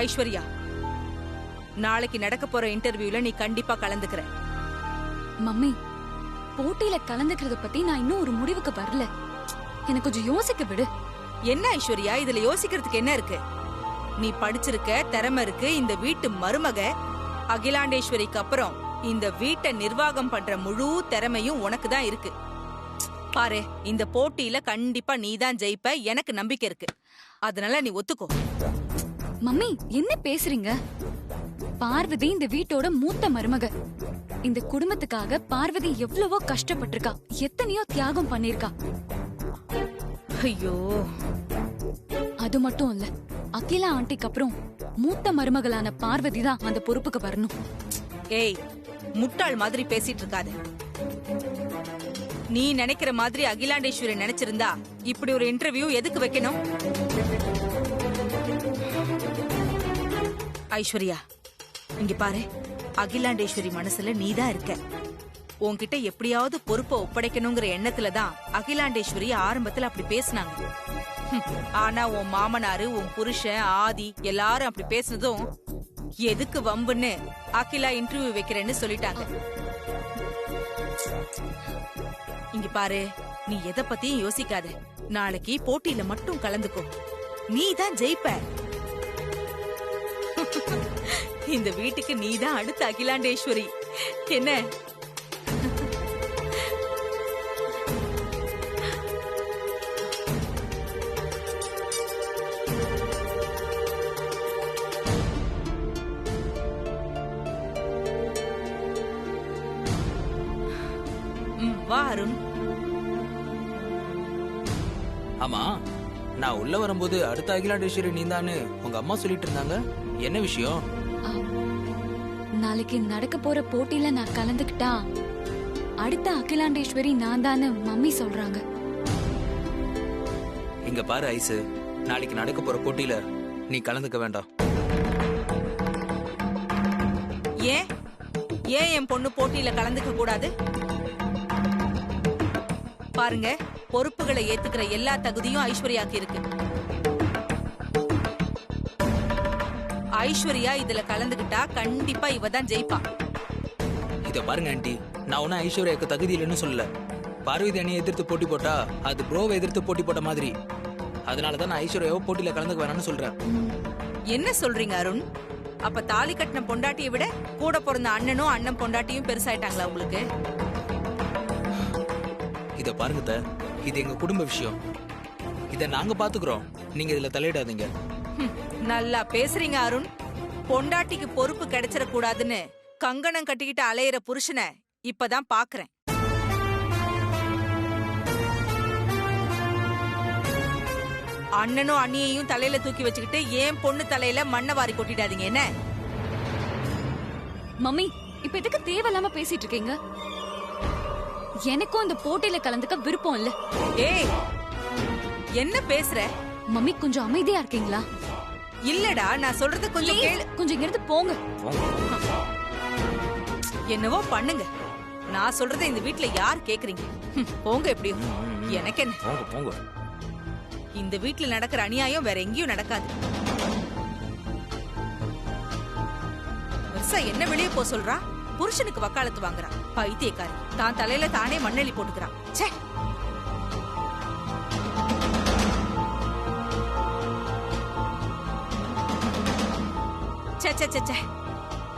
ஐஸ்வர்யா, நாளைக்கு நடக்க போற இன்டர்வியூல நீ கண்டிப்பா கலந்துக்கிற. மம்மி, போட்டியில கலந்துக்கிறத பத்தி நான் இன்னும் ஒரு முடிவுக்கு வரல. எனக்கு கொஞ்சம் யோசிக்க விடு. என்ன ஐஸ்வர்யா, இதுல யோசிக்கிறதுக்கு என்ன இருக்கு? நீ படிச்சிருக்க, திறமை இருக்கு. இந்த வீட்டு மருமக அகிலாண்டேஸ்வரிக்கு அப்புறம் இந்த வீட்டை நிர்வாகம் பண்ற முழு திறமையும் உனக்கு தான் இருக்கு. பாரு, இந்த போட்டியில கண்டிப்பா நீ தான் ஜெயிப்ப, எனக்கு நம்பிக்கை இருக்கு. அதனால நீ ஒத்துக்கோ. மம்மி, என்ன பேசுறீங்க? பார்வதி இந்த வீட்டோட மூத்த மருமக. இந்த குடும்பத்துக்காக பார்வதி எவ்வளவோ கஷ்டப்பட்டிருக்கா, எத்தனையோ தியாகம் பண்ணிருக்கா. ஐயோ, அது மட்டும் இல்ல, அகிலா ஆண்டிக்கு அப்புறம் மூத்த மருமகளான பார்வதி தான் அந்த பொறுப்புக்கு வரணும். ஏய், முட்டாள் மாதிரி பேசிட்டு இருக்காத. நீ நினைக்கிற மாதிரி அகிலாண்டேஸ்வரி நினைச்சிருந்தா இப்படி ஒரு இன்டர்வியூ எதுக்கு வைக்கணும்? ஐஸ்வர்யா, இங்க பாரு, அகிலாண்டேஸ்வரி மனசுல நீதான் இருக்க. உன்கிட்ட எப்படியாவது பொறுப்பை ஒப்படைக்கணுங்கிற எண்ணத்துல தான் அகிலாண்டேஸ்வரி ஆரம்பத்துல அப்படி பேசினாங்க. ஆனா உன் மாமனாரு, உன் புருஷன், ஆதி எல்லாரும் அப்படி பேசுனதும் எதுக்கு வம்புன்னு அகிலா இன்டர்வியூ வைக்கிறேன்னு சொல்லிட்டாங்க. இங்க பாரு, நீ எதை பத்தியும் யோசிக்காத. நாளைக்கு போட்டியில மட்டும் கலந்துக்கோ, நீ தான் ஜெயிப்ப. இந்த வீட்டுக்கு நீ தான் அடுத்த அகிலாண்டேஸ்வரி. என்ன? வா அருண். ஆமா, நான் உள்ள வரும்போது அடுத்த அகிலாண்டேஸ்வரி நீந்தான்னு உங்க அம்மா சொல்லிட்டு இருந்தாங்க. என்ன விஷயம்? நாளைக்கு நடக்க போற போட்டியில நான் கலந்துக்கிட்டா அடுத்த அகிலாண்டேஸ்வரி நான் தான்னு மம்மி சொல்றாங்க. இங்க பாரு ஐசு, நாளைக்கு நடக்க போற போட்டியில நீ கலந்துக்க வேண்டாம். ஏன் ஏன் என் பொண்ணு போட்டியில கலந்துக்க கூடாது? பாருங்க, பொறுப்புகளை ஏத்துக்கிற எல்லா தகுதியும் ஐஸ்வர்யாக்கு இருக்கு. ஐஸ்வர்யா இதுல கலந்துகிட்டா கண்டிப்பா இவ தான் ஜெயிப்பா. இத பாருங்க ஆண்டி, நான் ஒன்னும் ஐஸ்வர்யாக்கு தகுதி இல்லைன்னு சொல்லல. பார்வதி அணியை எதிர்த்து போட்டி போட்டா அது ப்ரோவை எதிர்த்து போட்டி போட்ட மாதிரி. அதனாலதான் நான் ஐஸ்வர்யாவை போட்டியில கலந்துக்க வேணாம்னு சொல்றேன். என்ன சொல்றீங்க அருண்? அப்ப தாலி கட்டின பொண்டாட்டியை விட கூட பிறந்த அண்ணனும் அண்ணன் பொண்டாட்டியும் பெருசாயிட்டாங்களா உங்களுக்கு? இத பாருங்க, இது எங்க குடும்ப விஷயம். இத நாங்க பாத்துக்கிறோம், நீங்க இதுல தலையிடாதீங்க. நல்லா பேசுறீங்க அருண். பொண்டாட்டிக்கு பொறுப்பு கிடைச்சிட கூடாதுன்னு கங்கணம் கட்டிக்கிட்டு அலையிற புருஷனை இப்பதான் பாக்குறேன். அண்ணனும் அண்ணியையும் தலையில தூக்கி வச்சுக்கிட்டு ஏன் பொண்ணு தலையில மண்ணை வாரி கொட்டிடாதீங்க. என்ன மம்மி, இப்ப எதுக்கு தேவையில்லாம பேசிட்டு இருக்கீங்க? எனக்கும் இந்த போட்டியில கலந்துக்க விருப்பம் இல்ல. ஏய், என்ன பேசுற? மம்மி, கொஞ்சம் அமைதியா இருக்கீங்களா? இல்லடா, நான் சொல்றது கொஞ்சம் கேளு. கொஞ்சம் இங்க இருந்து போங்க. என்னவோ பண்ணுங்க, நான் சொல்றதை இந்த வீட்ல யார் கேக்குறீங்க? போங்க எப்படியும். எனக்கு என்ன? போங்க போங்க. இந்த வீட்ல நடக்கிற அநியாயம் வேற எங்கேயும் நடக்காது. வருஷா என்ன வெளியே போ சொல்றா? புருஷனுக்கு வக்காலத்து வாங்குறா. பைத்தியக்காரி, தான் தலையில தானே மண்ணெளி போட்டுக்கிறான். ச்சே.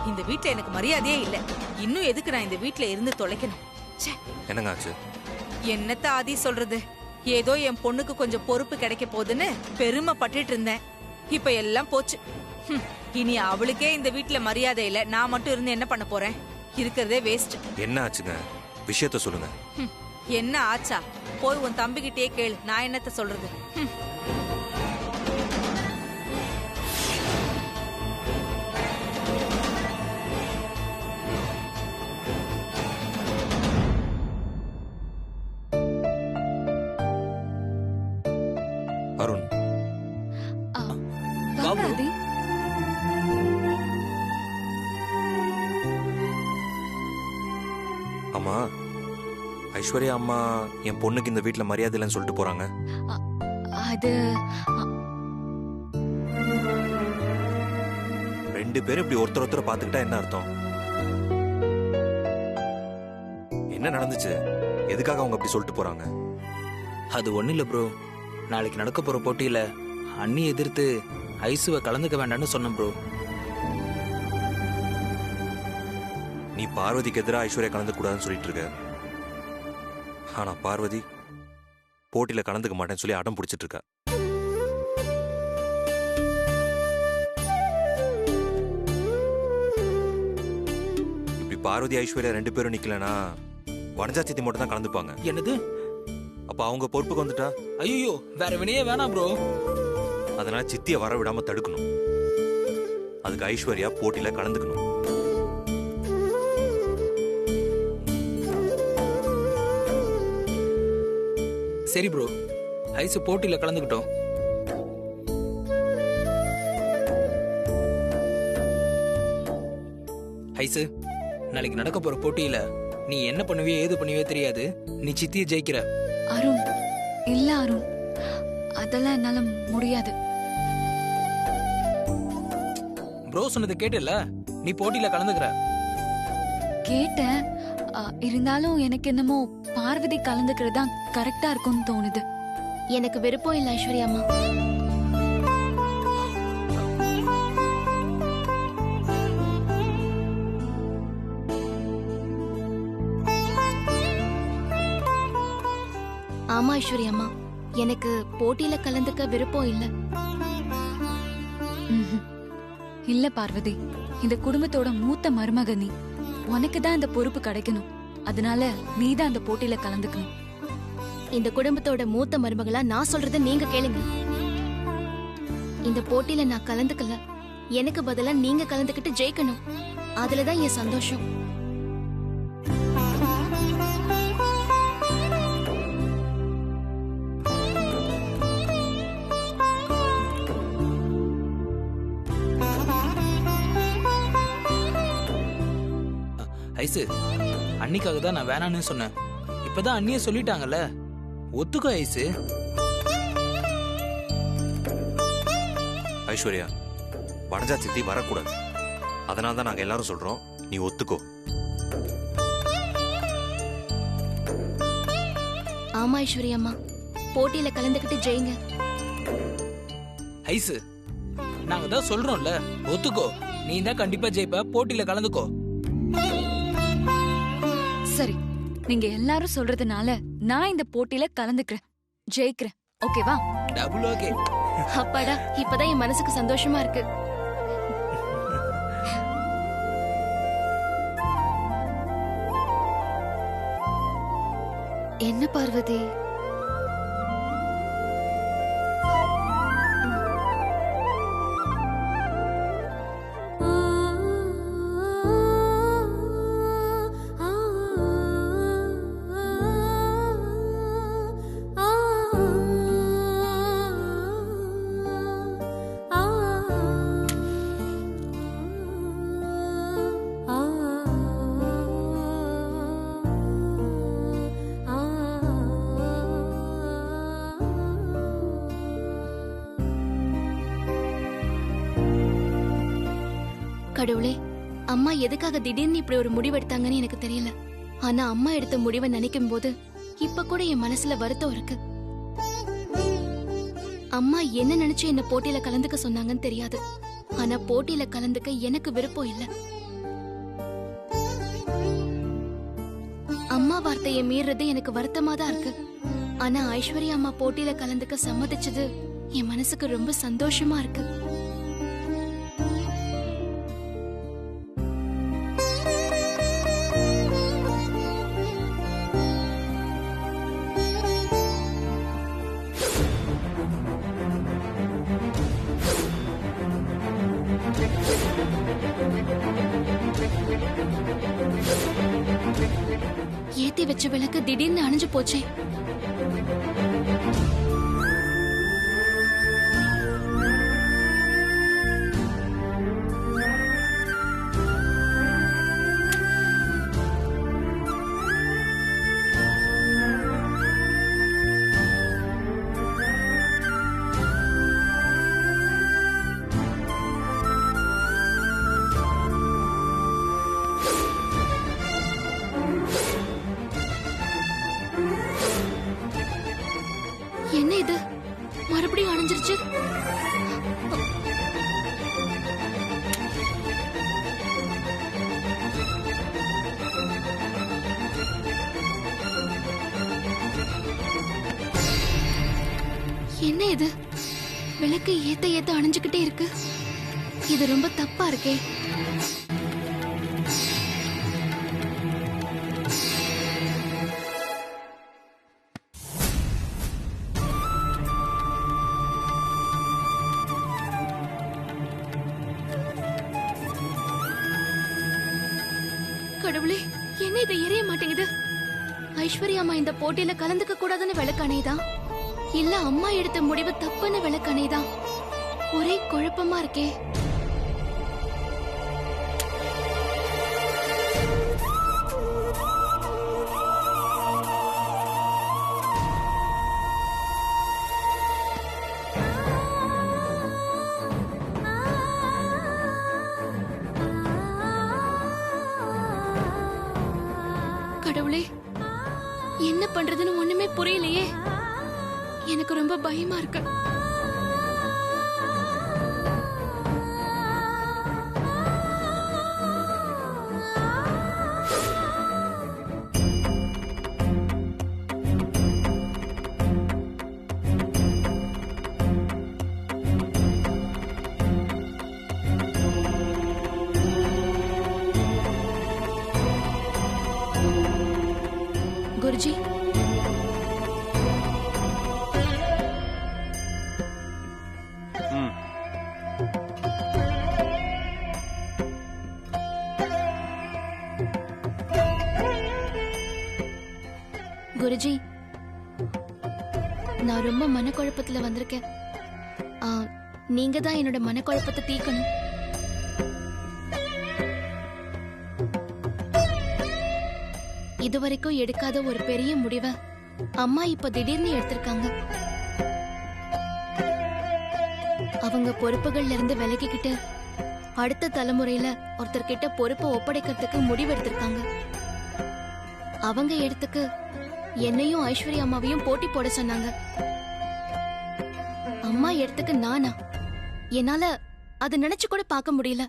இந்த வீட்ல எனக்கு மரியாதையே இல்ல. இன்னும் எதுக்கு நான் இந்த வீட்ல இருந்து தொலைக்கணும்? என்னங்க ஆச்சு? என்னத்த ஆதி சொல்றது? ஏதோ என் பொண்ணுக்கு கொஞ்சம் பொறுப்பு கிடைக்க போகுதுன்னு பெருமைப்பட்டுட்டு இருந்தேன். இப்ப எல்லாம் போச்சு. இனி அவளுக்கே இந்த வீட்ல மரியாதை இல்ல. நான் மட்டும் இருந்து என்ன பண்ண போறேன்? இருக்கிறதே வேஸ்ட். என்ன ஆச்சுங்க? விஷயத்த சொல்லுங்க. என்ன ஆச்சா? போய் உன் தம்பிக்கிட்டே கேளு. நான் என்னத்த சொல்றது? அருண், அம்மா, ஐஸ்வர்யா அம்மா என் பொண்ணுக்கு இந்த வீட்ல மரியாதை இல்லைன்னு சொல்லிட்டு போறாங்க. அது ரெண்டு பேரும் இப்படி ஒருத்தர் ஒருத்தர் பார்த்துக்கிட்டா என்ன அர்த்தம்? என்ன நடந்துச்சு? எதுக்காக அவங்க அப்படி சொல்லிட்டு போறாங்க? அது ஒண்ணும் இல்ல ப்ரோ. நாளைக்கு நடக்க போற போட்டியில அண்ணி எதிர்த்து ஐசுவை கலந்துக்க வேண்டாம்னு சொன்னேன் ப்ரோ. நீ பார்வதிக்கு எதிராக ஐஸ்வர்யா கலந்துக்க கூடாதுன்னு சொல்லிட்டு இருக்க. ஆனா பார்வதி போட்டியில கலந்துக்க மாட்டேன்னு சொல்லி அடம் பிடிச்சிட்டு இருக்கா. இப்படி பார்வதி ஐஸ்வர்யா ரெண்டு பேரும் நிக்கலனா வனஜா சித்தி மட்டும் தான் கலந்துப்பாங்க. என்னது? அப்ப அவங்க பொறுப்புக்கு வந்துட்டா ஐயோ, வேற வினையே வேணாம் ப்ரோ. அதனால சித்தியை வர விடாம தடுக்கணும். அதுக்கு ஐஸ்வர்யா போட்டியில கலந்துக்கணும். சரி ப்ரோ, ஐசு போட்டியில கலந்துக்கிட்டோம். ஐசு, நாளைக்கு நடக்க போற போட்டியில நீ என்ன பண்ணுவியோ ஏது பண்ணுவியோ தெரியாது, நீ சித்தியை ஜெயிக்கிற. அருண், இல்ல அருண், அதெல்லாம் என்னால முடியாது. ப்ரோ சொன்னது கேட்டல, நீ போட்டியில கலந்துக்கிற. கேட்டேன். இருந்தாலும் எனக்கு என்னமோ பார்வதி கலந்துக்கிறது தான் கரெக்டா இருக்கும்னு தோணுது. எனக்கு விருப்பம் இல்ல ஐஸ்வர்யா அம்மா. ஆமா ஐஸ்வர்யா அம்மா, எனக்கு போட்டியில கலந்துக்க விருப்பம் இல்ல. ம்ஹும். இல்ல பார்வதி, இந்த குடும்பத்தோட மூத்த மருமக நீ. உனக்கு தான் இந்த பொறுப்பு கிடைக்கணும். அதனால நீ தான் அந்த போட்டியில கலந்துக்கணும். இந்த குடும்பத்தோட மூத்த மருமகளா நான் சொல்றத நீங்க கேளுங்க. இந்த போட்டியில நான் கலந்துக்கல, எனக்கு பதிலா நீங்க கலந்துக்கிட்டு ஜெயிக்கணும். அதுலதான் என் சந்தோஷம். ஐசு, அன்னிக்காக தான் நான் வேணான்னு சொன்னேன். இப்பதான் அண்ணியே சொல்லிட்டாங்கல்ல, ஒத்துக்கோ ஐசு. ஐஸ்வர்யா, வனஜா சித்தி வரக்கூடாது. அதனால தான் நாங்க எல்லாரும் சொல்றோம், நீ ஒத்துக்கோ. ஆமா ஐஸ்வர்யா அம்மா, போட்டியில கலந்துக்கிட்டு ஜெயிங்க. ஐசு, நாங்க தான் சொல்றோம்ல, ஒத்துக்கோ. நீ தான் கண்டிப்பா ஜெயிப்ப, போட்டியில கலந்துக்கோ. சரி, நீங்க எல்லாரும் சொல்றதுனால நான் இந்த போட்டியில கலந்துக்கிறேன், ஜெயிக்கிறேன். ஓகேவா? Double okay. அப்பாடா, இப்பதான் என் மனசுக்கு சந்தோஷமா இருக்கு. என்ன பார்வதி? கடவுளே, அம்மா எதுக்காக திடீர்னு இப்படி ஒரு முடிவு எடுத்தாங்கன்னு எனக்கு தெரியல. ஆனா அம்மா எடுத்த முடிவை நினைக்கும் போது இப்ப கூட என் மனசுல வருத்தம் இருக்கு. அம்மா என்ன நினைச்சு என்ன போட்டியில கலந்துக்க சொன்னாங்கன்னு தெரியாது. ஆனா போட்டியில கலந்துக்க எனக்கு விருப்பம் இல்ல. அம்மா வார்த்தையை மீறது எனக்கு வருத்தமா தான் இருக்கு. ஆனா ஐஸ்வர்யா அம்மா போட்டியில கலந்துக்க சம்மதிச்சது என் மனசுக்கு ரொம்ப சந்தோஷமா இருக்கு. ஏத்தி வச்ச விளக்கு திடீர்னு அணைஞ்சு போச்சே. இது விளக்கு ஏத்த ஏத்த அணைஞ்சுக்கிட்டே இருக்கு. இது ரொம்ப தப்பா இருக்கே. கடவுளே, என்ன இது எரிய மாட்டேங்குது? ஐஸ்வர்யா அம்மா இந்த போட்டியில கலந்துக்க கூடாதுன்னு விளக்கணைதா, இல்ல அம்மா எடுத்த முடிவு தப்புன்னு விளக்கணைதா? ஒரே குழப்பமா இருக்கே. கடவுளே, என்ன பண்றதுன்னு ஒண்ணுமே புரியலையே. எனக்கு ரொம்ப பயமா இருக்கு. குருஜி, குருஜி, நான் ரொம்ப மனக்குழப்பத்துல வந்திருக்கேன். நீங்க தான் என்னோட மனக்குழப்பத்தை தீர்க்கணும். இதுவரைக்கும் எடுக்காத ஒரு பெரிய முடிவை அம்மா இப்ப திடீர்னு எடுத்திருக்காங்க. அவங்க பொறுப்புகள்ல இருந்து விலகிக்கிட்டு அடுத்த தலைமுறையில ஒருத்தர்கிட்ட பொறுப்பை ஒப்படைக்கிறதுக்கு முடிவெடுத்திருக்காங்க. அவங்க இடத்துக்கு என்னையும் ஐஸ்வர்யா அம்மாவையும் போட்டி போட சொன்னாங்க. அம்மா இடத்துக்கு நானா? என்னால அதை நினைச்சு கூட பார்க்க முடியல.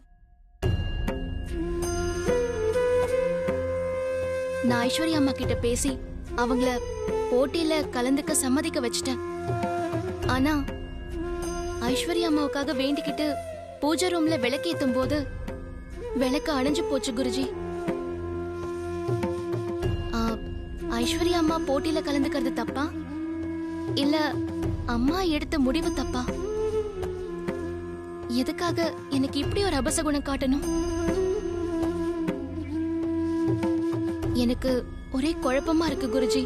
நான் ஐஸ்வர்யா அம்மா கிட்ட பேசி அவங்கள போட்டியில கலந்துக்க சம்மதிக்க வச்சிட்டேன். ஆனா ஐஸ்வர்யா அம்மாவுக்காக வேண்டிக்கிட்டு பூஜை ரூம்ல விளக்கேத்தும் போது விளக்கு அணைஞ்சு போச்சு குருஜி. ஐஸ்வர்யா அம்மா போட்டியில கலந்துக்கிறது தப்பா, இல்ல அம்மா எடுத்த முடிவு தப்பா? எதுக்காக எனக்கு இப்படி ஒரு அபசகுணம் காட்டணும்? எனக்கு ஒரே குழப்பமா இருக்கு குருஜி.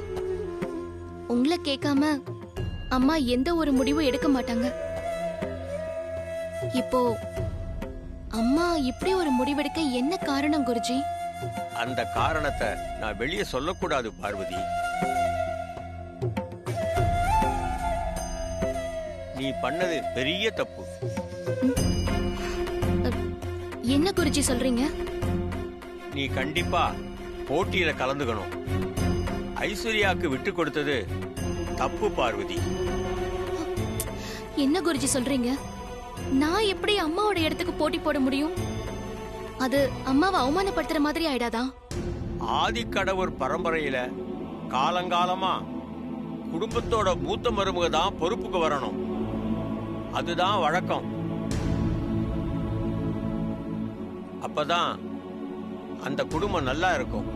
உங்களை கேட்காம அம்மா எந்த ஒரு முடிவும் எடுக்க மாட்டாங்க. இப்போ அம்மா இப்படி ஒரு முடிவெடுக்க என்ன காரணம் குருஜி? அந்த காரணத்தை நான் வெளியே சொல்லக்கூடாது பார்வதி. நீ பண்ணது பெரிய தப்பு. என்ன குருஜி சொல்றீங்க? நீ கண்டிப்பா போட்டியில கலந்துக்கணும். ஐஸ்வர்யாக்கு விட்டு கொடுத்தது தப்பு பார்வதி. என்ன குருஜி சொல்றீங்க? நான் எப்படி அம்மாவோட இடத்துக்கு போட்டி போட முடியும்? அது அம்மாவை அவமானப்படுத்துற மாதிரி ஆயிடாதா? ஆதிக்கடவுர் பரம்பரையில காலங்காலமா குடும்பத்தோட மூத்த மருமக தான் பொறுப்புக்கு வரணும். அதுதான் வழக்கம். அப்பதான் அந்த குடும்பம் நல்லா இருக்கும்.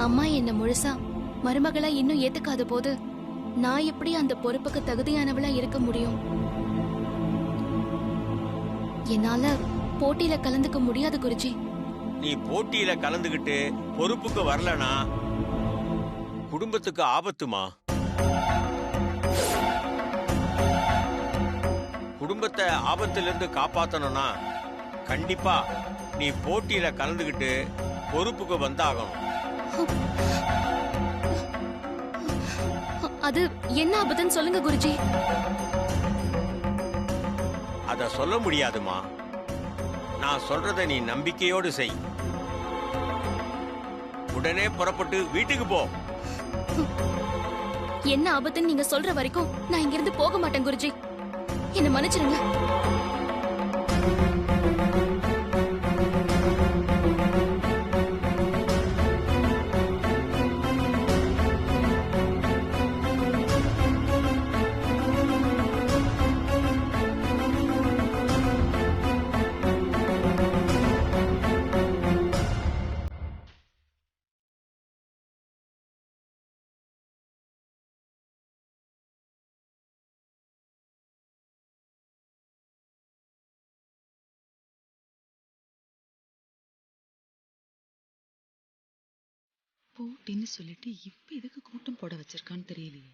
அம்மா என்ன முழுசா மருமகளா இன்னும் ஏத்துக்காத போது நான் எப்படி அந்த பொறுப்புக்கு தகுதியானவளா இருக்க முடியும்? என்னால போட்டியில கலந்துக்க முடியாது குருஜி. நீ போட்டியில கலந்துகிட்டு பொறுப்புக்கு வரலனா குடும்பத்துக்கு ஆபத்துமா. குடும்பத்தை ஆபத்திலிருந்து காப்பாத்தணும்னா கண்டிப்பா நீ போட்டியில கலந்துகிட்டு பொறுப்புக்கு வந்தாகணும். அது என்ன ஆபத்துன்னு சொல்லுங்க குருஜி. அத சொல்ல முடியாதுமா. நான் சொல்றத நீ நம்பிக்கையோடு செய். உடனே புறப்பட்டு வீட்டுக்கு போ. என்ன ஆபத்துன்னு நீங்க சொல்ற வரைக்கும் நான் இங்க இருந்து போக மாட்டேன் குருஜி. என்ன மன்னிச்சிருங்க. போட்டின்னு சொல்லிட்டு இப்ப எதுக்கு கூட்டம் போட வச்சிருக்கான்னு தெரியலையே.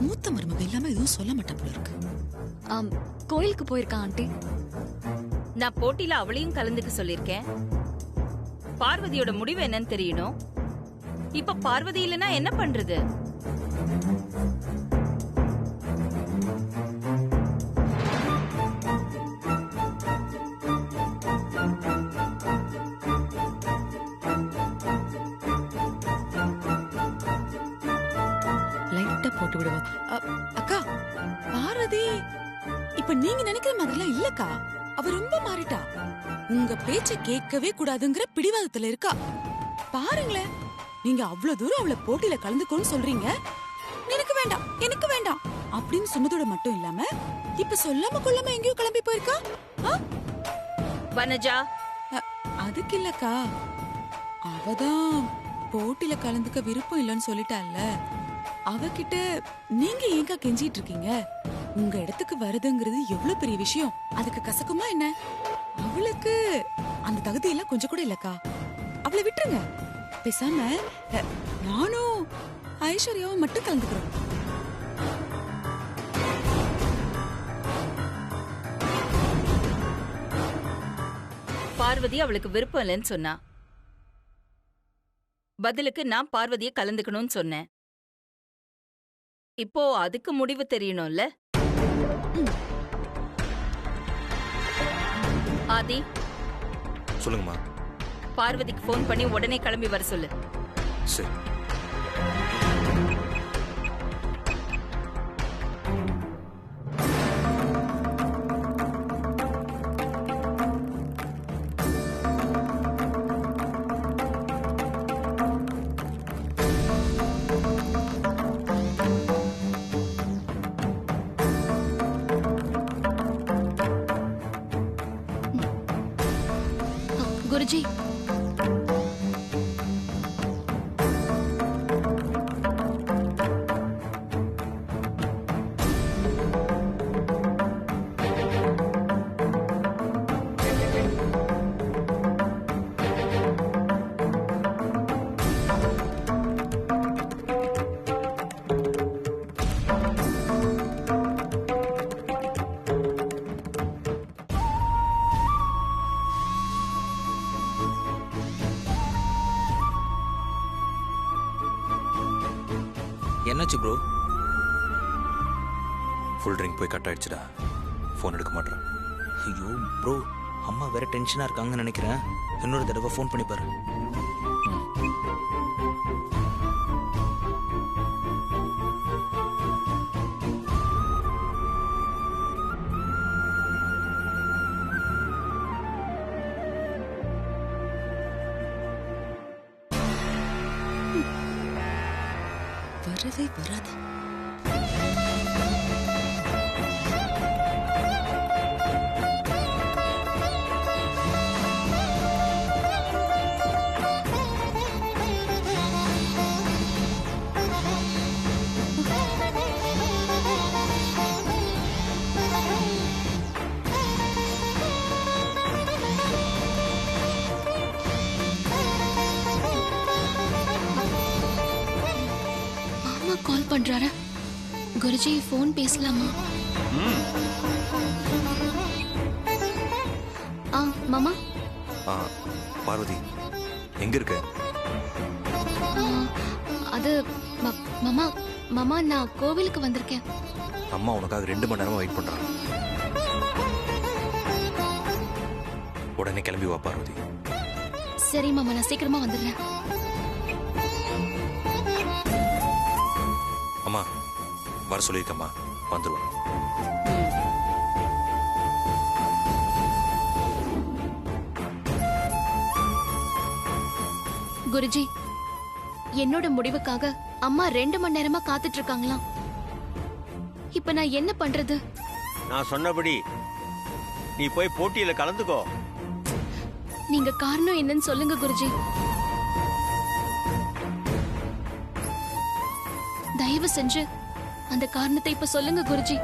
மூத்த மருமக இல்லாம எதுவும் சொல்ல மாட்டா போல இருக்கு. கோயிலுக்கு போயிருக்கா ஆண்டி. நான் போட்டியில அவளையும் கலந்துக்க சொல்லிருக்கேன். பார்வதியோட முடிவு என்னன்னு தெரியணும். இப்ப பார்வதி இல்லனா என்ன பண்றது? லைட்டா போட்டு விடுவோம். அக்கா, பார்வதி இப்ப நீங்க நினைக்கிற மாதிரிலாம் இல்லக்கா. அவ ரொம்ப மாறிட்டா. உங்க பேச்ச கேட்கவே கூடாதுங்கிற பிடிவாதத்துல இருக்கா. பாருங்களேன், நீங்க அவ்வளவு தூரம் அவளை போட்டியில கலந்துக்கோன்னு சொல்றீங்க. எனக்கு வேண்டாம், எனக்கு வேண்டாம் அப்படின்னு சொன்னதோட மட்டும் இல்லாம இப்ப சொல்லாம கொள்ளாம எங்கேயோ கிளம்பி போயிருக்கா. வனஜா, அதுக்கு இல்லக்கா, அவதான் போட்டியில கலந்துக்க விருப்பம் இல்லைன்னு சொல்லிட்டால. அவகிட்ட நீங்க ஏங்கா கெஞ்சிட்டு இருக்கீங்க? உங்க இடத்துக்கு வருதுங்கிறது எவ்வளவு பெரிய விஷயம். அதுக்கு கசக்குமா என்ன? அவளுக்கு அந்த தகுதி எல்லாம் கொஞ்சம் கூட இல்லக்கா. அவளை விட்டுருங்க. பேசாம நானும் ஐஸ்வர்யாவும் மட்டும் கலந்துக்கிறோம். பார்வதி அவளுக்கு விருப்பம் இல்லைன்னு சொன்னா. பதிலுக்கு நான் பார்வதியை கலந்துக்கணும்னு சொன்னேன். இப்போ அதுக்கு முடிவு தெரியணும்ல. ஆதி, சொல்லுங்கம்மா. பார்வதிக்கு ஃபோன் பண்ணி உடனே கிளம்பி வர சொல்லு. சரி. குருஜி, என்னாச்சு ப்ரோ? ஃபுல் ட்ரிங்க் போய் கட் ஆயிடுச்சுடா. ஃபோன் எடுக்க மாட்டேன். ஐயோ ப்ரோ, அம்மா வேற டென்ஷனா இருக்காங்கன்னு நினைக்கிறேன். இன்னொரு தடவை ஃபோன் பண்ணி பாரு. வரவே வராது. பண்றாரு. குருஜி ஃபோன் பேசலாமா? ஆ மாமா. ஆ பார்வதி எங்க இருக்க? ஆ, அது மாமா மாமா நான் கோவிலுக்கு வந்திருக்கேன். அம்மா உனக்காக 2 மணி நேரமா வெயிட் பண்றாங்க. உடனே கிளம்பி வா பார்வதி. சரி மாமா, நான் சீக்கிரமா வந்துடுறேன். அம்மா வர சொல்லியிருக்கம்மா, வந்துருவா. குருஜி, என்னோட முடிவுக்காக அம்மா 2 மணி நேரமா காத்துட்டு இருக்காங்களாம். இப்ப நான் என்ன பண்றது? நான் சொன்னபடி நீ போய் போட்டியில கலந்துக்கோ. நீங்க காரணம் என்னன்னு சொல்லுங்க குருஜி. தயவு செஞ்சு அந்த காரணத்தை இப்ப சொல்லுங்க குருஜி.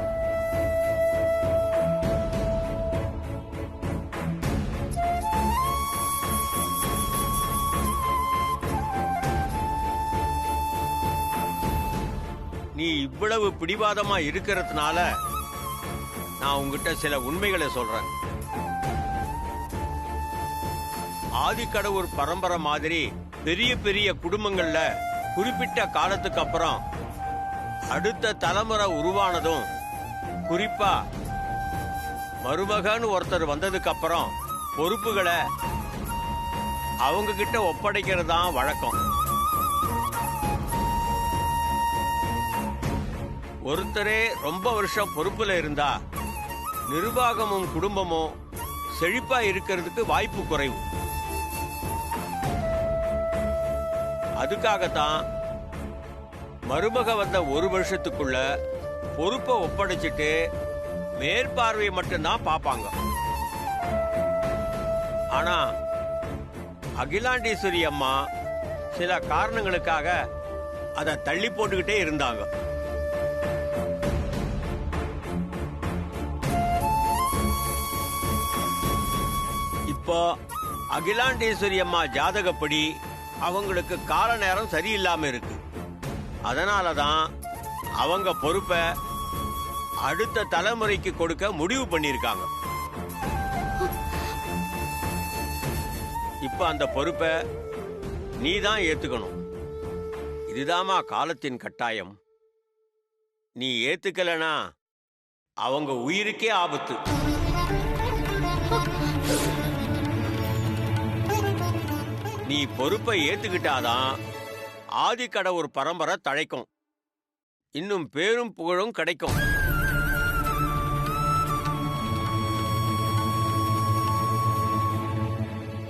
நீ இவ்வளவு பிடிவாதமா இருக்கிறதுனால நான் உங்ககிட்ட சில உண்மைகளை சொல்றேன். ஆதிக்கடவுர் பரம்பரை மாதிரி பெரிய பெரிய குடும்பங்கள்ல குறிப்பிட்ட காலத்துக்கு அப்புறம் அடுத்த தலைமுறை உருவானதும், குறிப்பா மருமகன் ஒருத்தர் வந்ததுக்கு அப்புறம் பொறுப்புகளை அவங்க கிட்ட ஒப்படைக்கிறது தான் வழக்கம். ஒருத்தரே ரொம்ப வருஷம் பொறுப்புல இருந்தா நிர்வாகமும் குடும்பமும் செழிப்பா இருக்கிறதுக்கு வாய்ப்பு குறைவு. அதுக்காகத்தான் மருமக வந்த 1 வருஷத்துக்குள்ள பொறுப்பை ஒப்படைச்சிட்டு மேற்பார்வையை மட்டும்தான் பார்ப்பாங்க. ஆனா அகிலாண்டேஸ்வரி அம்மா சில காரணங்களுக்காக அதை தள்ளி போட்டுக்கிட்டே இருந்தாங்க. இப்போ அகிலாண்டேஸ்வரி அம்மா ஜாதகப்படி அவங்களுக்கு கால நேரம் சரியில்லாம இருக்கு. அதனாலதான் அவங்க பொறுப்பை அடுத்த தலைமுறைக்கு கொடுக்க முடிவு பண்ணிருக்காங்க. இப்ப அந்த பொறுப்பை நீ தான் ஏத்துக்கணும். இதுதாமா காலத்தின் கட்டாயம். நீ ஏத்துக்கலனா அவங்க உயிருக்கே ஆபத்து. நீ பொறுப்பை ஏத்துக்கிட்டாதான் ஆதிக்கடவுர் பரம்பரை தழைக்கும், இன்னும் பேரும் புகழும் கிடைக்கும்.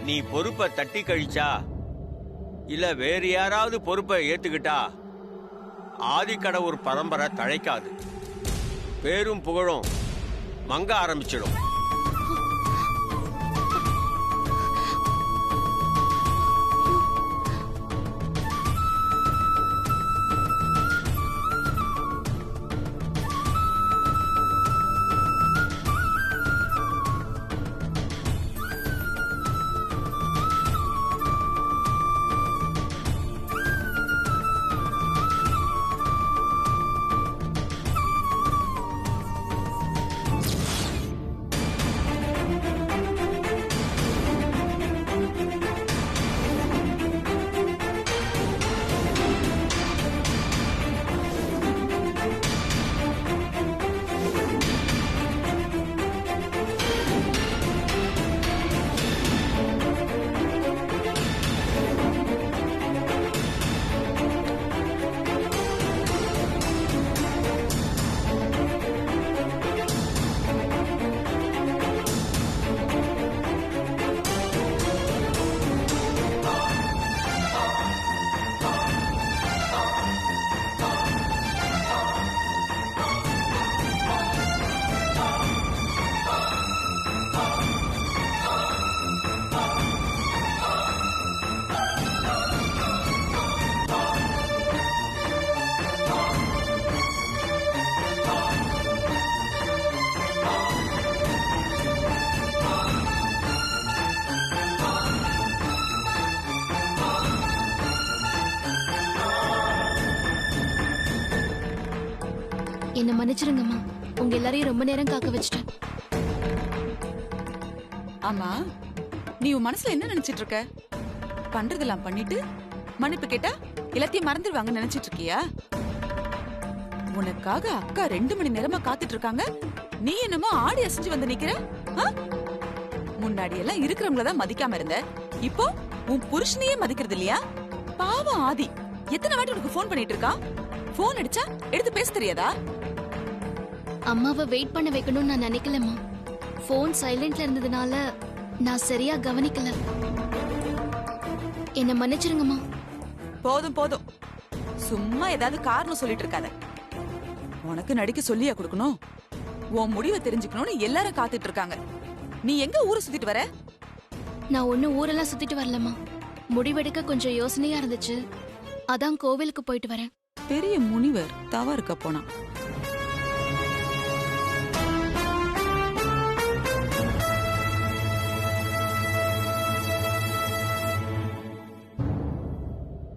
நீ பொறுப்பை தட்டி கழிச்சா இல்ல வேறு யாராவது பொறுப்பை ஏத்துக்கிட்டா ஆதிக்கடவுர் பரம்பரை தழைக்காது, பேரும் புகழும் மங்க ஆரம்பிச்சிடும். என்ன மன்னிச்சிருங்கம்மா, உங்க எல்லாரையும் ரொம்ப நேரம் காக்க வச்சிட்டேன். ஆமா, நீ உன் மனசுல என்ன நினைச்சிட்டு இருக்க? பண்றதெல்லாம் பண்ணிட்டு மன்னிப்பு கேட்டா எல்லாத்தையும் மறந்துடுவாங்கன்னு நினைச்சிட்டு இருக்கியா? உனக்காக அக்கா 2 மணி நேரமா காத்துட்டு இருக்காங்க. நீ என்னமோ ஆடி அசைஞ்சு வந்து நிக்கிற. முன்னாடி எல்லாம் இருக்கிறவங்கள தான் மதிக்காம இருந்த, இப்போ உன் புருஷனையே மதிக்கிறது இல்லையா? பாவம் ஆதி, எத்தனை வாட்டி உனக்கு போன் பண்ணிட்டு இருக்கா? போன் அடிச்சா எடுத்து பேச தெரியாதா? அம்மாவை வெயிட் பண்ண வைக்கணும்னு நான் நினைக்கலம்மா. போன் சைலண்ட்ல இருந்ததுனால நான் சரியா கவனிக்கல. என்ன மன்னிச்சிருங்கம்மா. போதும் போதும், சும்மா ஏதாவது காரணம் சொல்லிட்டு இருக்காத. உனக்கு நடிக்க சொல்லியா கொடுக்கணும்? உன் முடிவை தெரிஞ்சுக்கணும்னு எல்லாரும் காத்துட்டு இருக்காங்க. நீ எங்க ஊரை சுத்திட்டு வர? நான் ஒன்னும் ஊரெல்லாம் சுத்திட்டு வரலம்மா. முடிவெடுக்க கொஞ்சம் யோசனையா இருந்துச்சு, அதான் கோவிலுக்கு போயிட்டு வரேன். பெரிய முனிவர் தவ இருக்க போனா.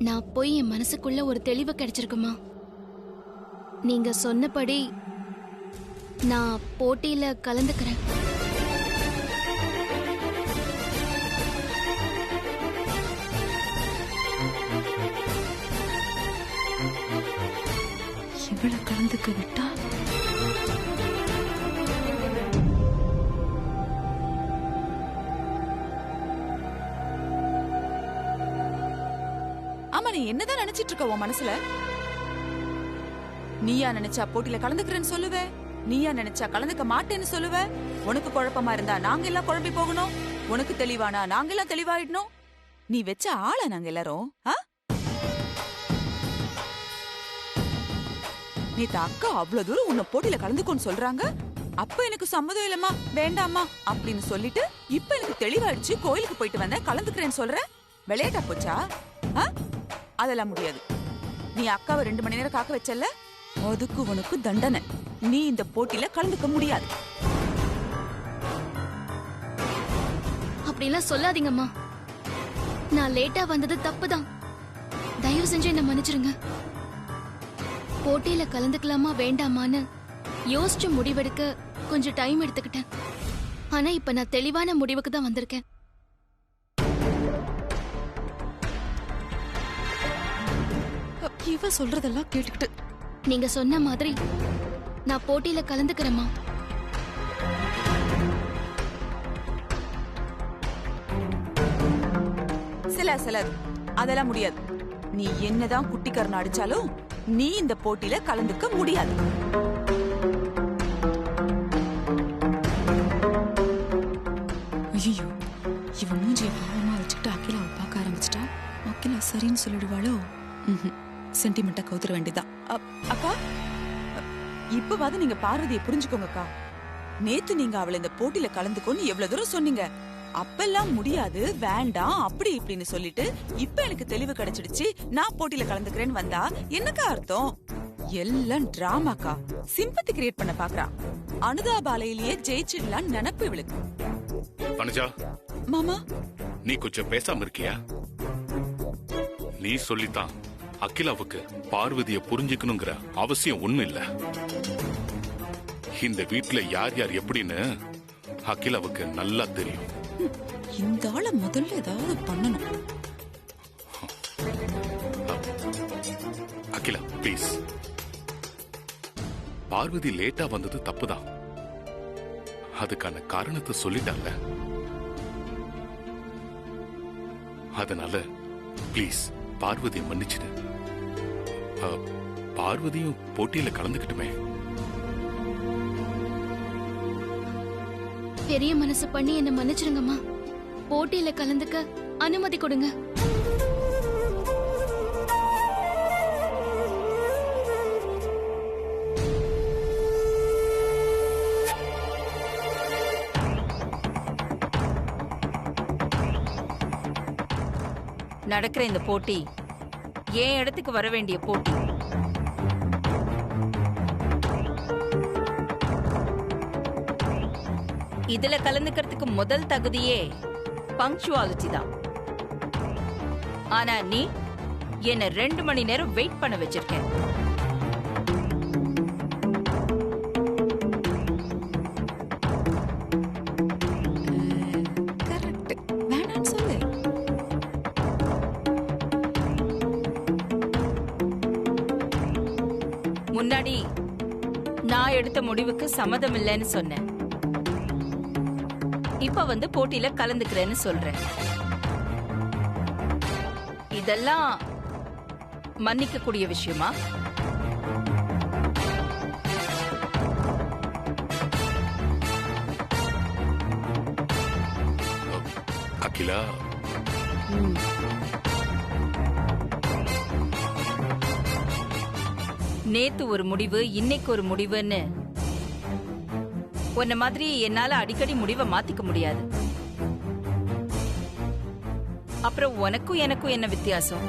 நான் போய் என் மனசுக்குள்ள ஒரு தெளிவு கிடைச்சிருக்குமா. நீங்க சொன்னபடி நான் போட்டியில கலந்துக்கிறேன். இவளை கலந்துக்க விட்டா ஆமா, நீ என்னதான் நினைச்சிட்டு இருக்க உன் மனசுல? நீயா நினைச்சா போட்டியில கலந்துக்கிறேன்னு சொல்லுவ, நீயா நினைச்சா கலந்துக்க மாட்டேன்னு சொல்லுவ. உனக்கு குழப்பமா இருந்தா நாங்க எல்லாம் குழம்பி போகணும், உனக்கு தெளிவானா நாங்க எல்லாம் தெளிவாயிடணும். நீ வச்ச ஆள நாங்க எல்லாரும். நேத்து அக்கா அவ்வளவு தூரம் உன்னை போட்டியில கலந்துக்கோன்னு சொல்றாங்க. அப்ப எனக்கு சம்மதம் இல்லம்மா, வேண்டாமா அப்படின்னு சொல்லிட்டு இப்ப எனக்கு தெளிவாயிடுச்சு, கோயிலுக்கு போயிட்டு வந்தேன், கலந்துக்கிறேன்னு சொல்ற. விளையாட்டா போச்சா? அதெல்லாம் முடியாது. நீ அக்காவை 2 மணி நேரம் காக்க வச்சல, அதுக்கு உனக்கு தண்டனை. நீ இந்த போட்டியில கலந்துக்க முடியாது. அப்படிலாம் சொல்லாதீங்கம்மா. நான் லேட்டா வந்தது தப்புதான். தயவு செஞ்சு என்ன மன்னிச்சிருங்க. போட்டியில கலந்துக்கலாமா வேண்டாமான்னு யோசிச்சு முடிவெடுக்க கொஞ்சம் டைம் எடுத்துக்கிட்டேன். ஆனா இப்ப நான் தெளிவான முடிவுக்கு தான் வந்திருக்கேன். இவ சொல்றதெல்லாம் கேட்டுக்கிட்டு நீங்க சொன்ன மாதிரி நான் போட்டியில கலந்துக்கிறேம்மா. சிலர் அதெல்லாம் முடியாது. நீ என்னதான் குட்டிக்கரணம் அடிச்சாலும் நீ இந்த போட்டியில கலந்துக்க முடியாது. ஐயோ, இவ மூஞ்சிய பாவமா வச்சுக்கிட்டு அகிலாவை பார்க்க ஆரம்பிச்சிட்டா. அகிலா சரின்னு சொல்லிடுவாளோ? சென்டிமெண்டா கவுத்துற வேண்டியதான். அக்கா, இப்பவாது நீங்க பார்வதியை புரிஞ்சுக்கோங்கக்கா. நேத்து நீங்க அவளை இந்த போட்டியில கலந்துக்கோன்னு எவ்வளவு தூரம் சொன்னீங்க. அப்பெல்லாம் முடியாது, வேண்டாம், அப்படி இப்படின்னு சொல்லிட்டு இப்ப எனக்கு தெளிவு கிடைச்சிடுச்சு, நான் போட்டியில கலந்துக்கிறேன்னு வந்தா என்னக்கா அர்த்தம்? எல்லாம் டிராமாக்கா. சிம்பத்தி கிரியேட் பண்ண பாக்குறா. அனுதாபாலையிலேயே ஜெயிச்சிடலாம் நினைப்பு இவளுக்கு. அனுஜா மாமா, நீ கொஞ்சம் பேசாம இருக்கியா? நீ சொல்லித்தான் அகிலாவுக்கு பார்வதிய புரிஞ்சுக்கணுங்கிற அவசியம் ஒண்ணும் இல்ல. இந்த வீட்டுல யார் யார் எப்படின்னு அகிலாவுக்கு நல்லா தெரியும். இந்த ஆள முதல்ல ஏதாவது பண்ணணும். அகிலா ப்ளீஸ், பார்வதி லேட்டா வந்தது தப்புதான். அதுக்கான காரணத்தை சொல்லிட்டால. அதனால ப்ளீஸ் பார்வதியை மன்னிச்சிடு. பார்வதியும் போட்டியில கலந்துக்கிட்டுமே. பெரிய மனசு பண்ணி என்ன மன்னிச்சிருங்கம்மா. போட்டியில கலந்துக்க அனுமதி கொடுங்க. நடக்கிற இந்த போட்டி என் இடத்துக்கு வர வேண்டிய போட்டி. இதுல கலந்துக்கிறதுக்கு முதல் தகுதியே பங்க்சுவாலிட்டி தான். ஆனா நீ என்ன 2 மணி நேரம் வெயிட் பண்ண வச்சிருக்க. முன்னாடி நான் எடுத்த முடிவுக்கு சம்மதம் இல்லைன்னு சொன்னேன். இப்ப வந்து போட்டியில கலந்துக்கிறேன்னு சொல்றேன். இதெல்லாம் மன்னிக்க கூடிய விஷயமா? அகிலா, நேத்து ஒரு முடிவு, இன்னைக்கு ஒரு முடிவுன்னு உன்ன மாதிரி என்னால அடிக்கடி முடிவை மாத்திக்க முடியாது. அப்புறம் உனக்கும் எனக்கும் என்ன வித்தியாசம்?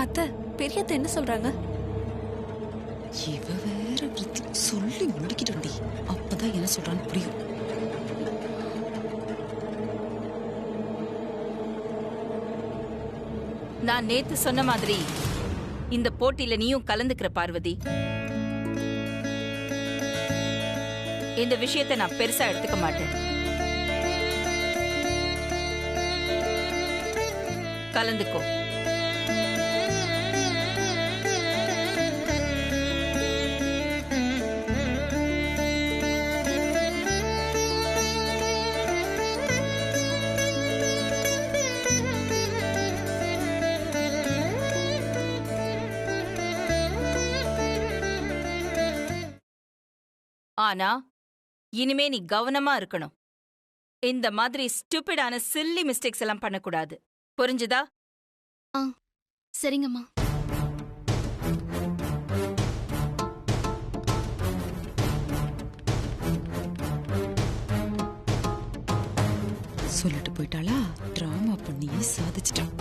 அத்தை, பெரியத்த என்ன சொல்றாங்க? இவ வேற விருத்தி சொல்லி முடிக்கிட்டோண்டி. அப்பதான் என்ன சொல்றான்னு புரியும். நான் நேத்து சொன்ன மாதிரி இந்த போட்டியில நீயும் கலந்துக்கிற பார்வதி. இந்த விஷயத்தை நான் பெருசா எடுத்துக்க மாட்டேன். கலந்துக்கோ. ஆனா இனிமே நீ கவனமா இருக்கணும். இந்த மாதிரி ஸ்டூபிடான சில்லி மிஸ்டேக்ஸ் எல்லாம் பண்ணக்கூடாது. புரிஞ்சுதா? சரிங்கம்மா. சொல்லிட்டு போயிட்டாளா? டிராமா பண்ணி சாதிச்சிட்டான்.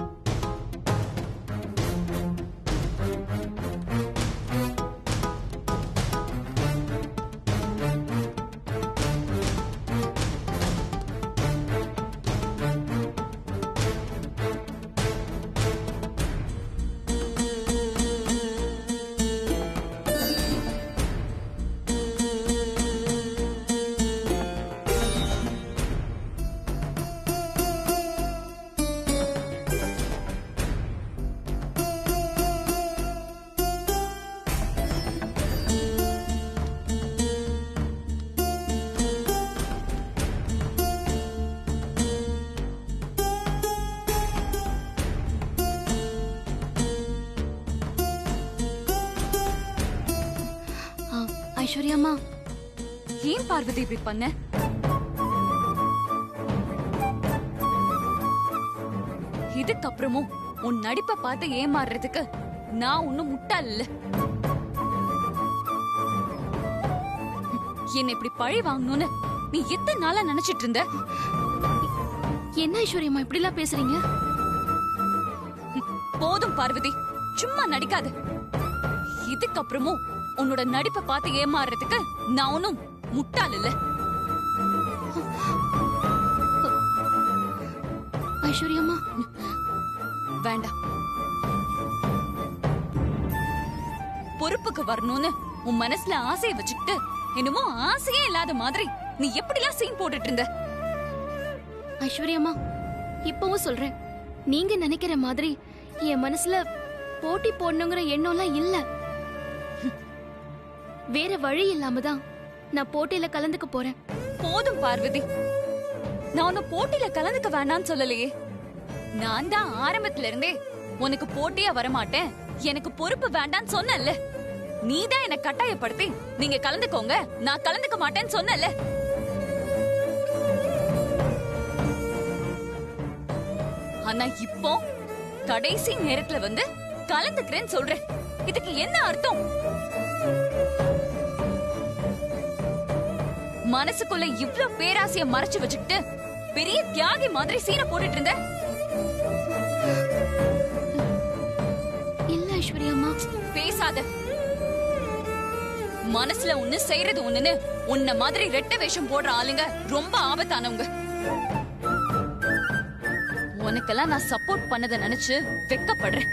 ஐஸ்வர்யாம்மா, ஏன் பார்வதி இப்படி பண்ண? இதுக்கப்புறமும் உன் நடிப்பை பார்த்து ஏமாறுறதுக்கு நான் ஒன்னும் முட்டாள் இல்ல. என்ன இப்படி பழி வாங்கணும்னு நீ எத்தனை நாளா நினைச்சிட்டு இருந்த? என்ன ஐஸ்வர்யாம்மா இப்படி எல்லாம் பேசுறீங்க? போதும் பார்வதி, சும்மா நடிக்காத. இதுக்கப்புறமும் உன்னோட நடிப்பை பார்த்து ஏமாறுறதுக்கு நான் ஒன்னும் முட்டாள் இல்ல. ஐஸ்வர்யாம்மா, வேண்டாம். பொறுப்புக்கு வரணும்னு உன் மனசுல ஆசையை வச்சுக்கிட்டு என்னமோ ஆசையே இல்லாத மாதிரி நீ எப்படிலாம் சீன் போட்டுட்டு இருந்த? ஐஸ்வர்யாம்மா, இப்பவும் சொல்றேன், நீங்க நினைக்கிற மாதிரி என் மனசுல போட்டி போடணுங்கிற எண்ணம்லாம் இல்ல. வேற வழி இல்லாம தான் நான் போட்டியில கலந்துக்க போறேன். போதும் பார்வதி, நான் உன்னை போட்டியில கலந்துக்க வேண்டாம்னு சொல்லலையே. நான் தான் ஆரம்பத்துல இருந்தே உனக்கு போட்டியா வரமாட்டேன், எனக்கு பொறுப்பு வேண்டாம்னு சொன்னல. நீதான் என்ன கட்டாயப்படுத்தி நீங்க கலந்துக்கோங்க, நான் கலந்துக்க மாட்டேன்னு சொன்னல. ஆனா இப்போ கடைசி நேரத்துல வந்து கலந்துக்கிறேன்னு சொல்றேன். இதுக்கு என்ன அர்த்தம்? மனசுக்குள்ள இவ்ளோ பேராசைய மறைச்சு வச்சுக்கிட்டு பெரிய தியாகி மாதிரி சீனை போட்டுட்டு இருந்த. இல்ல ஐஸ்வர்யாம்மா. பேசாத. மனசுல ஒண்ணு செய்யறது ஒண்ணுன்னு உன்ன மாதிரி ரெட்ட வேஷம் போடுற ஆளுங்க ரொம்ப ஆபத்தானவங்க. உனக்கெல்லாம் நான் சப்போர்ட் பண்ணத நினைச்சு வெக்கப்படுறேன்.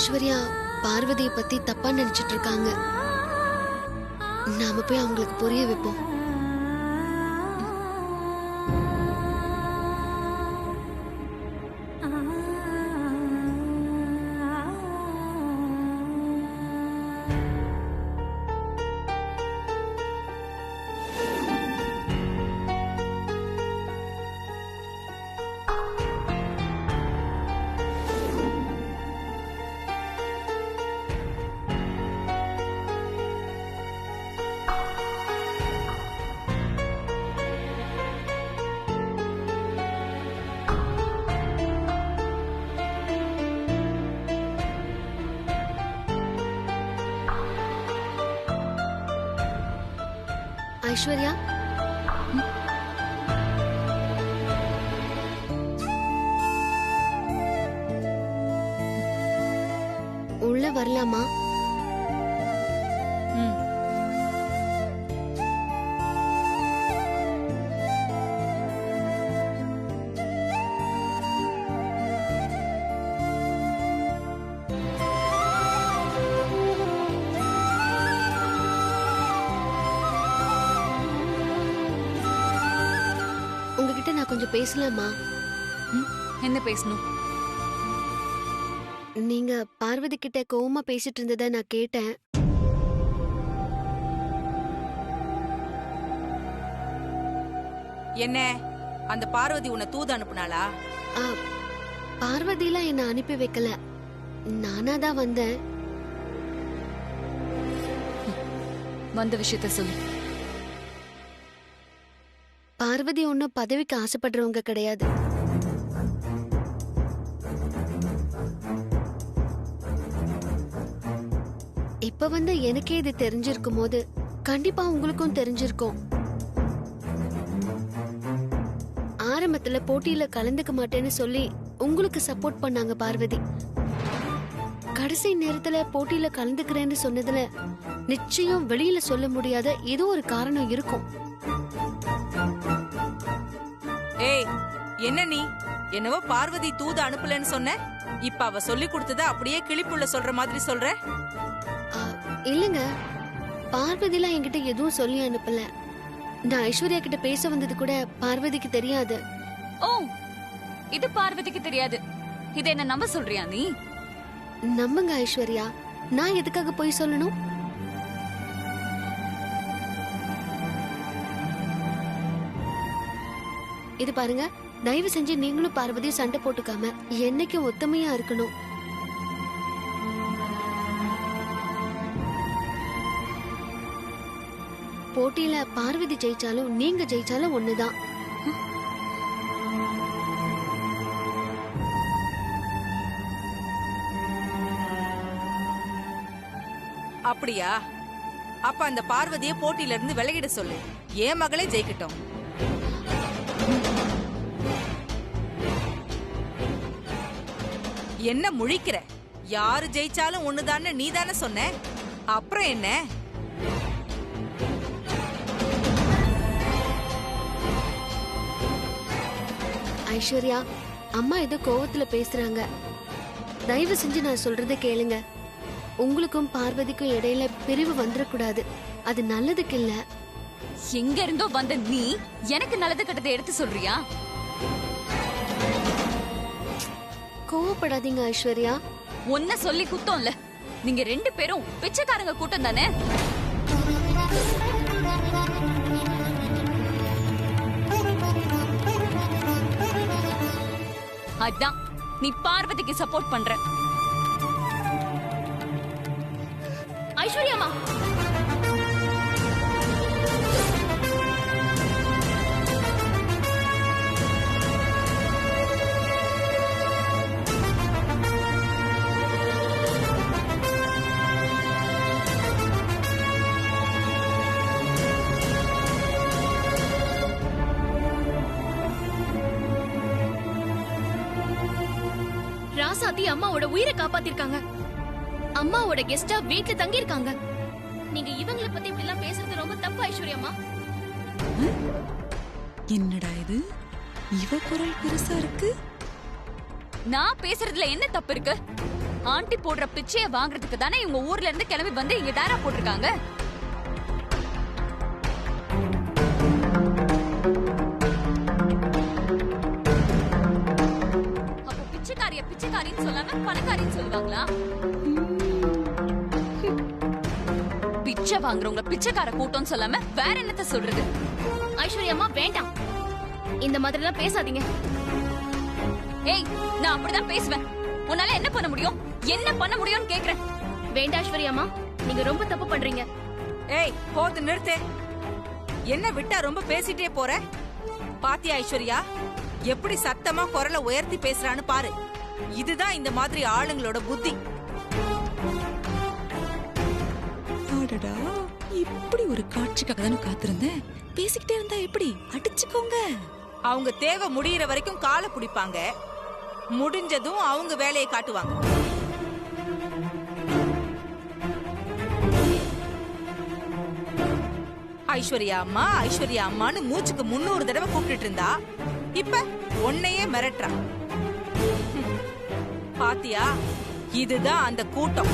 ஐஸ்வர்யா பார்வதியை பத்தி தப்பா நினைச்சிட்டு இருக்காங்க. நாம போய் அவங்களுக்கு புரிய வைப்போம். ஐஸ்வர்யா, உள்ள வரலாமா? உங்ககிட்ட நான் கொஞ்சம் பேசலாமா? என்ன பேசணும்? நீங்க பார்வதி கிட்ட கோவமா பேசிட்டு இருந்ததை நான் கேட்டேன். என்ன அந்த பார்வதி உன்னை தூது அனுப்புனாளா? ஆ, பார்வதிலாம் என்ன அனுப்பி வைக்கல, நானா தான் வந்தேன். வந்த விஷயத்த சொல்லு. பார்வதி ஒன்னும் பதவிக்கு ஆசைப்படுறவங்க கிடையாது. இப்ப வந்து எனக்கே இது தெரிஞ்சிருக்கும் போது கண்டிப்பா உங்களுக்கும் தெரிஞ்சிருக்கும். ஆரம்பத்துல போட்டியில கலந்துக்க மாட்டேன்னு சொல்லி உங்களுக்கு சப்போர்ட் பண்ணாங்க பார்வதி. கடைசி நேரத்துல போட்டியில கலந்துக்கிறேன்னு சொன்னதுல நிச்சயம் வெளியில சொல்ல முடியாத ஏதோ ஒரு காரணம் இருக்கும். ஏய், என்ன நீ என்னவோ பார்வதி தூது அனுப்பலன்னு சொன்ன, இப்ப அவ சொல்லி கொடுத்தத அப்படியே கிளிப்புள்ள சொல்ற மாதிரி சொல்ற? இல்லங்க, பார்வதிலாம் என்கிட்ட எதுவும் சொல்லி அனுப்பல. நான் ஐஸ்வர்யா கிட்ட பேச வந்தது கூட பார்வதிக்கு தெரியாது. ஓ, இது பார்வதிக்கு தெரியாது. இதை என்ன நம்ப சொல்றியா நீ? நம்புங்க ஐஸ்வர்யா, நான் எதுக்காக போய் சொல்லணும்? இது பாருங்க, தயவு செஞ்சு நீங்களும் பார்வதியும் சண்டை போட்டுக்காம என்னைக்கு ஒத்துமையா இருக்கணும். போட்டியில பார்வதி ஜெயிச்சாலும் நீங்க ஜெயிச்சாலும் ஒண்ணுதான். அப்படியா? அப்ப அந்த பார்வதியை போட்டியில இருந்து விலகிட சொல்லு. என் மகளே ஜெயிக்கட்டும். என்ன முழிக்கிற? யாரு ஜெயிச்சாலும் ஒண்ணுதான்னு நீ தானே சொன்ன, அப்புறம் என்ன? ஐஸ்வர்யா, அம்மா ஏதோ கோவத்துல பேசுறாங்க. தயவு செஞ்சு நான் சொல்றத கேளுங்க. உங்களுக்கும் பார்வதிக்கும் இடையில பிரிவு வந்துடக்கூடாது. அது நல்லதுக்கு இல்ல. எங்க இருந்தோ வந்த நீ எனக்கு நல்லது கட்டத்தை எடுத்து சொல்றியா? கோவப்படாதீங்க ஐஸ்வர்யா. ஒன்ன சொல்லி குத்தம் இல்ல. நீங்க ரெண்டு பேரும் பிச்சைக்காரங்க கூட்டம் தானே. அதான் நீ பார்வதிக்கு சப்போர்ட் பண்ற. ஐஸ்வர்யாமா, ராசாத்தி அம்மாவோட உயிரை காப்பாத்திருக்காங்க. அம்மாவோட கெஸ்டா வீட்ல தங்கி இருக்காங்க. நீங்க இவங்களை பத்தி இப்படி எல்லாம் பேசுறது ரொம்ப தப்பு ஐஸ்வர்யாமா. என்னடா இது, இவ குரல் பெருசா இருக்கு. நான் பேசுறதுல என்ன தப்பு இருக்கு? ஆண்டி போடுற பிச்சைய வாங்குறதுக்கு தானே இவங்க ஊர்ல இருந்து கிளம்பி வந்து இங்க டேரா போட்டிருக்காங்க. அப்போ பிச்சைக்காரின்னு சொல்லாம பணக்காரின்னு சொல்லுவாங்களா? பிச்சை வாங்குறவங்க பிச்சைக்கார கூட்டம்னு சொல்லாம வேற என்னத்த சொல்றது? ஐஸ்வர்யா அம்மா வேண்டாம், இந்த மாதிரி எல்லாம் பேசாதீங்க. ஏய், நான் அப்படிதான் பேசுவேன். உன்னால என்ன பண்ண முடியும்? என்ன பண்ண முடியும்னு கேக்குறேன். வேண்டாம் ஐஸ்வர்யா அம்மா, நீங்க ரொம்ப தப்பு பண்றீங்க. ஏய் போது நிறுத்து. என்ன விட்டா ரொம்ப பேசிட்டே போற? பாத்தியா ஐஸ்வர்யா எப்படி சத்தமா குரலை உயர்த்தி பேசுறான்னு பாரு. இதுதான் இந்த மாதிரி ஆளுங்களோட புத்தி. அடடா, இப்படி ஒரு காட்சிக்காக தானே காத்திருந்தேன். பேசிக்கிட்டே இருந்தா எப்படி? அடிச்சுக்கோங்க. அவங்க தேவை முடியற வரைக்கும் காலை பிடிப்பாங்க, முடிஞ்சதும் அவங்க வேலையை காட்டுவாங்க. ஐஸ்வர்யா அம்மான்னு மூச்சுக்கு 300 தடவை கூப்பிட்டு இருந்தா இப்ப உன்னையே மிரட்டுறா. பாத்தியா, இதுதான் அந்த கூட்டம்.